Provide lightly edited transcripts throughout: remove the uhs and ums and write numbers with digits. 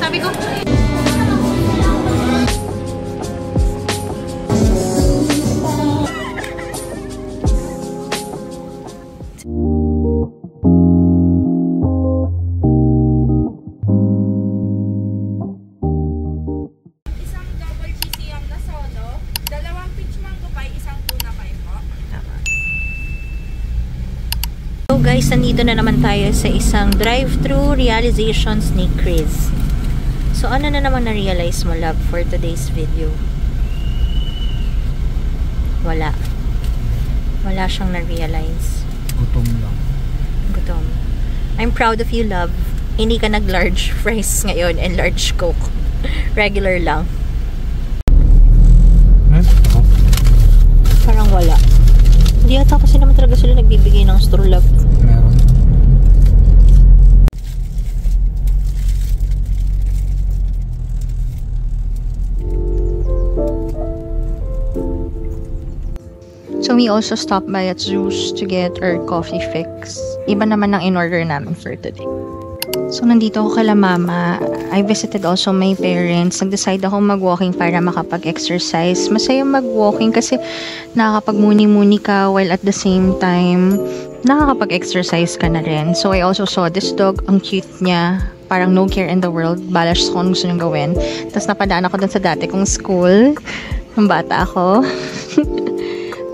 Sabi ko, guys, nandito na naman tayo sa isang drive-thru realizations ni Chris. So, ano na naman na-realize mo, love, for today's video? Wala. Wala siyang na-realize. Gutom lang. Gutom. I'm proud of you, love. Hindi ka nag-large fries ngayon and large Coke. Regular lang. Parang wala. Hindi ata kasi naman talaga sila nagbibigay ng straw, love. Meron. So we also stopped by at Zeus to get our coffee fix. Iba naman ang in-order namin for today. So nandito ako kala mama. I visited also my parents. Nag-decide ako mag-walking para makapag-exercise. Masaya mag-walking kasi nakakapag-muni-muni ka while at the same time nakakapag-exercise ka na rin. So I also saw this dog. Ang cute niya. Parang no care in the world. Balash ko kung gusto niyang gawin. Tapos napadaan ako dun sa dati kong school. Nung bata ako.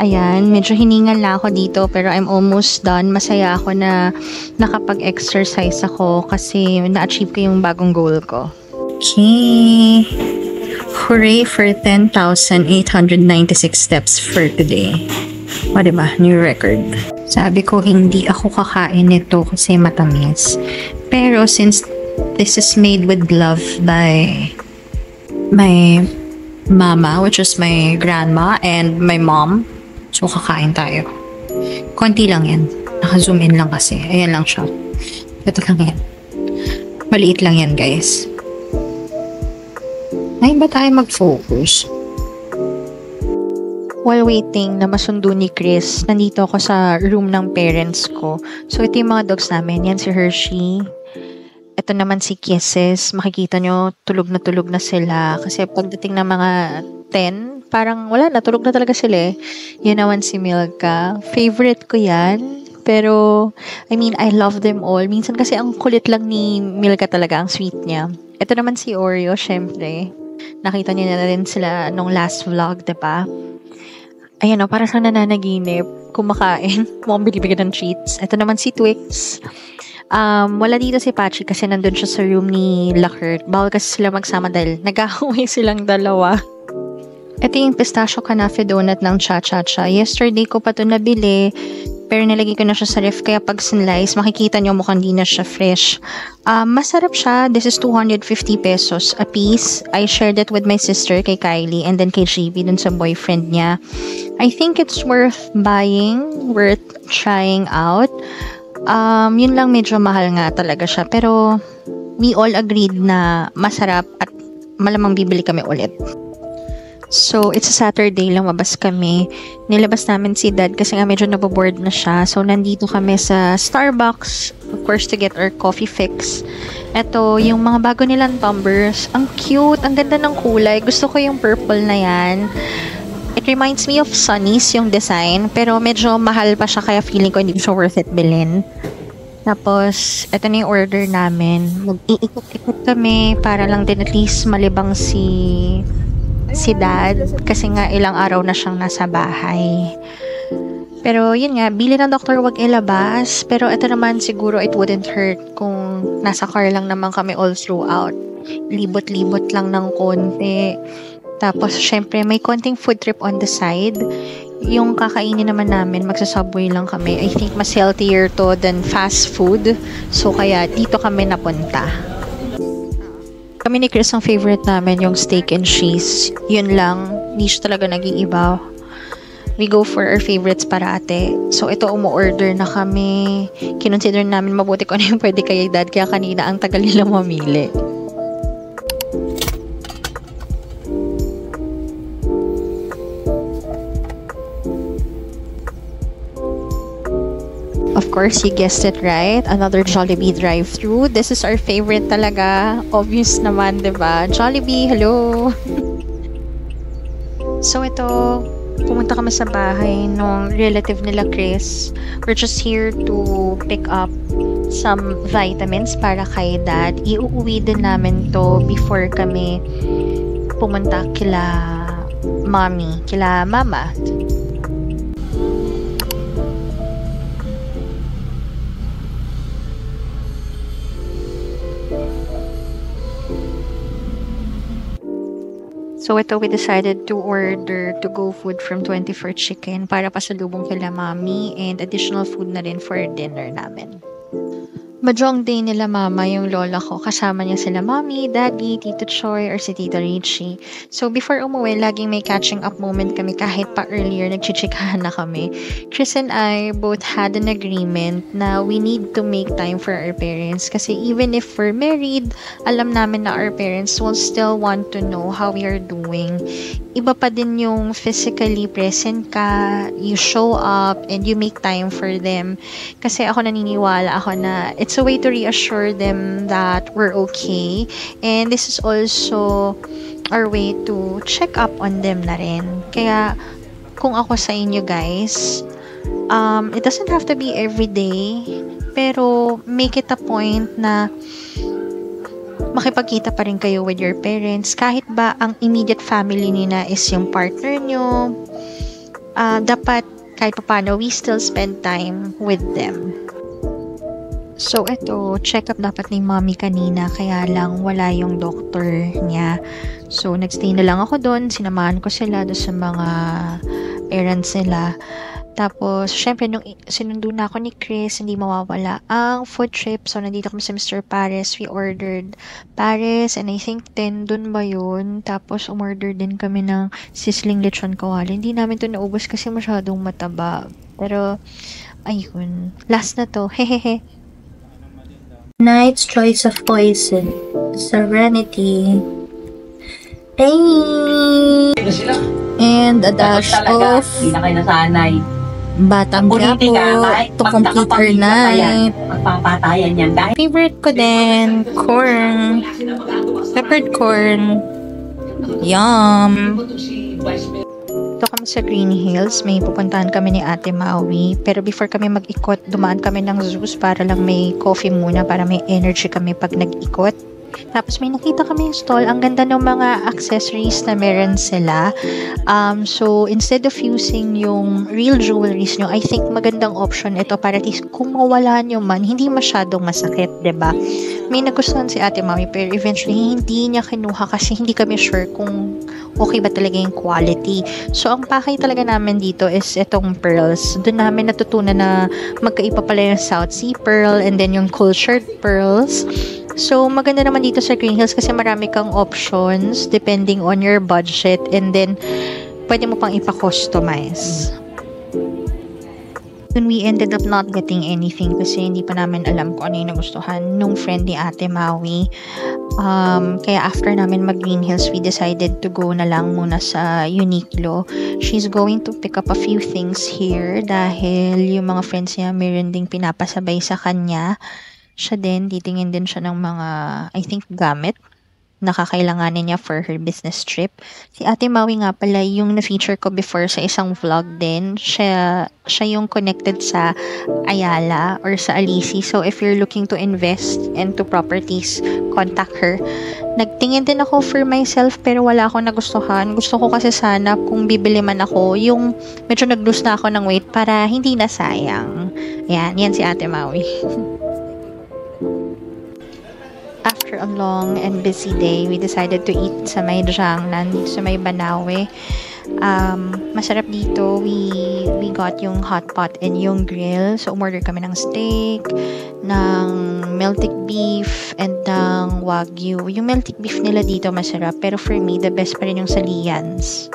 Ayan, medyo hiningal na ako dito pero I'm almost done. Masaya ako na nakapag-exercise ako kasi na-achieve ko yung bagong goal ko. Okay. Hooray for 10,896 steps for today. O diba? New record. Sabi ko hindi ako kakain nito kasi matamis. Pero since this is made with love by my mama, which is my grandma and my mom, so, kakain tayo. Konti lang yan. Naka-zoom in lang kasi. Ayan lang siya. Ito lang yan. Maliit lang yan, guys. Ay, ba tayo mag-focus? While waiting na masundo ni Chris, nandito ako sa room ng parents ko. So, ito yung mga dogs namin. Yan si Hershey. Ito naman si Kisses. Makikita nyo, tulog na sila. Kasi pagdating ng mga 10, parang wala na, tulog na talaga sila eh. Yan naman si Milka. Favorite ko yan. Pero, I mean, I love them all. Minsan kasi ang kulit lang ni Milka talaga, ang sweet niya. Ito naman si Oreo, syempre. Nakita niyo na rin sila nung last vlog, diba? Ayan o, para siyang nananaginip. Kumakain. Mukhang binibigyan ng treats. Ito naman si Twix. Wala dito si Patrick kasi nandun siya sa room ni Lacurt. Bawal kasi sila magsama dahil nag-away silang dalawa. Ito yung pistachio kanafe donut ng Cha-Cha-Cha. Yesterday ko pa ito nabili, pero nilagay ko na siya sa ref, kaya pag sinlice, makikita nyo mukhang di na siya fresh. Masarap siya. This is 250 pesos a piece. I shared it with my sister, kay Kylie, and then kay JB, dun sa boyfriend niya. I think it's worth buying, worth trying out. Yun lang, medyo mahal nga talaga siya. Pero, we all agreed na masarap at malamang bibili kami ulit. So, it's a Saturday, lumabas kami. Nilabas namin si Dad kasi nga medyo naboboard na siya. So, nandito kami sa Starbucks, of course, to get our coffee fix. Ito, yung mga bago nilang tumblers. Ang cute, ang ganda ng kulay. Gusto ko yung purple na yan. It reminds me of Sunny's yung design, pero medyo mahal pa siya kaya feeling ko hindi siya worth it bilhin. Tapos, ito na yung order namin. Mag-iikot-ikot kami para lang din at least malibang si Dad kasi nga ilang araw na siyang nasa bahay. Pero yun nga, bili ng doktor wag ilabas. Pero ito naman siguro it wouldn't hurt kung nasa car lang naman kami all throughout. Libot-libot lang ng konti. Tapos syempre may konting food trip on the side. Yung kakainin naman namin, magsasubway lang kami. I think mas healthier to than fast food. So kaya dito kami napunta. Kami ni Chris, ang favorite namin yung steak and cheese. Yun lang, hindi siya talaga nag-iiba. We go for our favorites parate. So ito, umu-order na kami. Kinonsider namin mabuti kung ano yung pwede kay Dad. Kaya kanina ang tagal nila mamili. Of course, you guessed it right. Another Jollibee drive-thru. This is our favorite talaga. Obvious naman, diba? Jollibee, hello! So ito, pumunta kami sa bahay nung relative nila Chris. We're just here to pick up some vitamins para kay dad. Iuuwi din namin to before kami pumunta kila mommy, kila mama. So ito, we decided to order to-go food from 24 Chicken para pasalubong kila mami and additional food na rin for dinner namin. Mahjong day nila mama, yung lola ko. Kasama niya sila mami, daddy, tito Choi, or si tita Richie. So before umuwi, laging may catching up moment kami kahit pa earlier, nagchichikahan na kami. Chris and I both had an agreement na we need to make time for our parents. Kasi even if we're married, alam namin na our parents will still want to know how we are doing. Iba pa din yung physically present ka, you show up, and you make time for them. Kasi ako naniniwala ako na it's a way to reassure them that we're okay. And this is also our way to check up on them na rin. Kaya, kung ako sa inyo guys, it doesn't have to be every day, pero make it a point na makipagkita pa rin kayo with your parents. Kahit ba ang immediate family nila is yung partner nyo, dapat kahit pa paano, we still spend time with them. So, ito, check-up dapat ni mommy kanina, kaya lang wala yung doctor niya. So, nagstay na lang ako doon, sinamahan ko sila doon sa mga errands nila. Tapos, syempre, nung sinundo na ako ni Chris, hindi mawawala ang food trip. So, nandito kami sa Mr. Pares. We ordered Pares, and I think tendon ba yun? Tapos, umorder din kami ng sizzling lechon kawali. Hindi namin to naubos kasi masyadong mataba. Pero, ayun. Last na to. Hehehe. Knight's Choice of Poison, Serenity, and a dash of Batang Quiapo to complete our night. Favorite ko din, corn, peppered corn, yum. Ito kami sa Green Hills, may pupuntahan kami ni Ate Maui. Pero before kami mag-ikot, dumaan kami ng Zeus para lang may coffee muna, para may energy kami pag nag-ikot. Tapos may nakita kami yung stall. Ang ganda ng mga accessories na meron sila. So, instead of using yung real jewelries nyo, I think magandang option ito para at least kung mawala nyo man, hindi masyadong masakit, diba? May nagustuhan si Ate Maui, pero eventually hindi niya kinuha kasi hindi kami sure kung okay ba talaga yung quality. So, ang pakay talaga namin dito is itong pearls. Doon namin natutunan na magkaiba pala yung South Sea Pearl and then yung cultured pearls. So, maganda naman dito sa Green Hills kasi marami kang options depending on your budget, and then pwede mo pang ipa-customize. Then we ended up not getting anything kasi hindi pa namin alam kung ano yung nagustuhan nung friend ni Ate Maui. Kaya after namin mag Green Hills, we decided to go na lang muna sa Uniqlo. She's going to pick up a few things here dahil yung mga friends niya meron ding pinapasabay sa kanya. Siya din, titingin din siya ng mga, I think, gamit na kakailanganin niya for her business trip. Si Ate Maui nga pala, yung na-feature ko before sa isang vlog din. Siya yung connected sa Ayala or sa Alisi. So, if you're looking to invest into properties, contact her. Nagtingin din ako for myself pero wala akong nagustuhan. Gusto ko kasi sana kung bibili man ako, yung medyo nag-lose na ako ng weight para hindi na sayang. Yan si Ate Maui. After a long and busy day, we decided to eat sa may Jiangnan, sa may Banawe. Masarap dito. We got yung hot pot and yung grill. So, umorder kami ng steak, ng melted beef, and ng wagyu. Yung melted beef nila dito masarap. Pero for me, the best pa rin yung sa Lian's.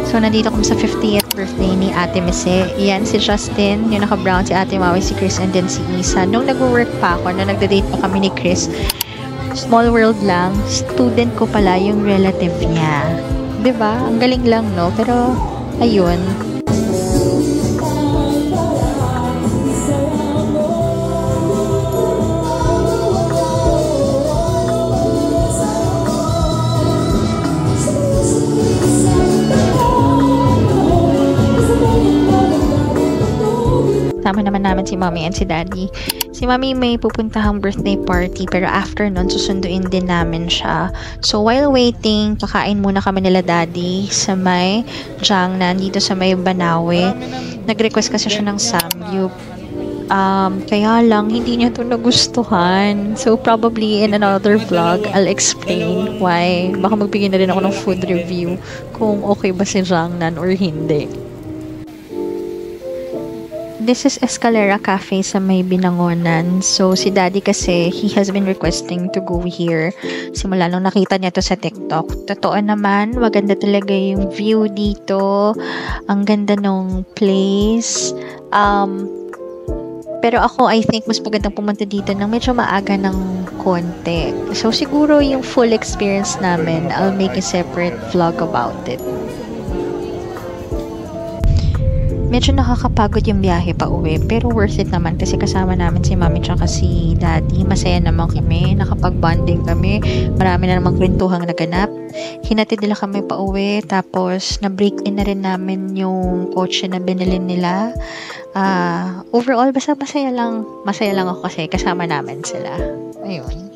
So, nandito kami sa 50th birthday ni Ate Mise. Yan, si Justin, yung naka-brown, si Ate Maui, si Chris, and then si Isa. Nung nag-work pa ako, nung nagda-date pa kami ni Chris, small world lang, student ko pala yung relative niya. Diba? Ang galing lang, no? Pero, ayun. kasama naman namin si mommy and si daddy. Si mommy may pupuntahang birthday party pero after nun susunduin din namin siya. So while waiting, kakain muna kami nila daddy sa may Jiangnan dito sa may Banawe. Nag-request kasi siya ng samgyup. Kaya lang, hindi niya to nagustuhan. So, probably in another vlog, I'll explain why. Baka magbigay na rin ako ng food review kung okay ba si Jiangnan or hindi. This is Escalera Cafe sa may Binangonan. So, si Daddy kasi, he has been requesting to go here. Simula nung nakita niya to sa TikTok. Totoo naman, maganda talaga yung view dito. Ang ganda nung place. Pero ako, I think, mas magandang pumunta dito ng medyo maaga ng konti. So, siguro yung full experience namin, I'll make a separate vlog about it. Medyo nakakapagod yung biyahe pa uwi, pero worth it naman kasi kasama namin si mami tsaka si daddy. Masaya naman kami, nakapag-bonding kami, marami na namang kwentuhang naganap. Hinatid nila kami pa uwi, tapos na-break in na rin namin yung kotse na binili nila. Overall, basta masaya lang ako kasi kasama namin sila. Ayun.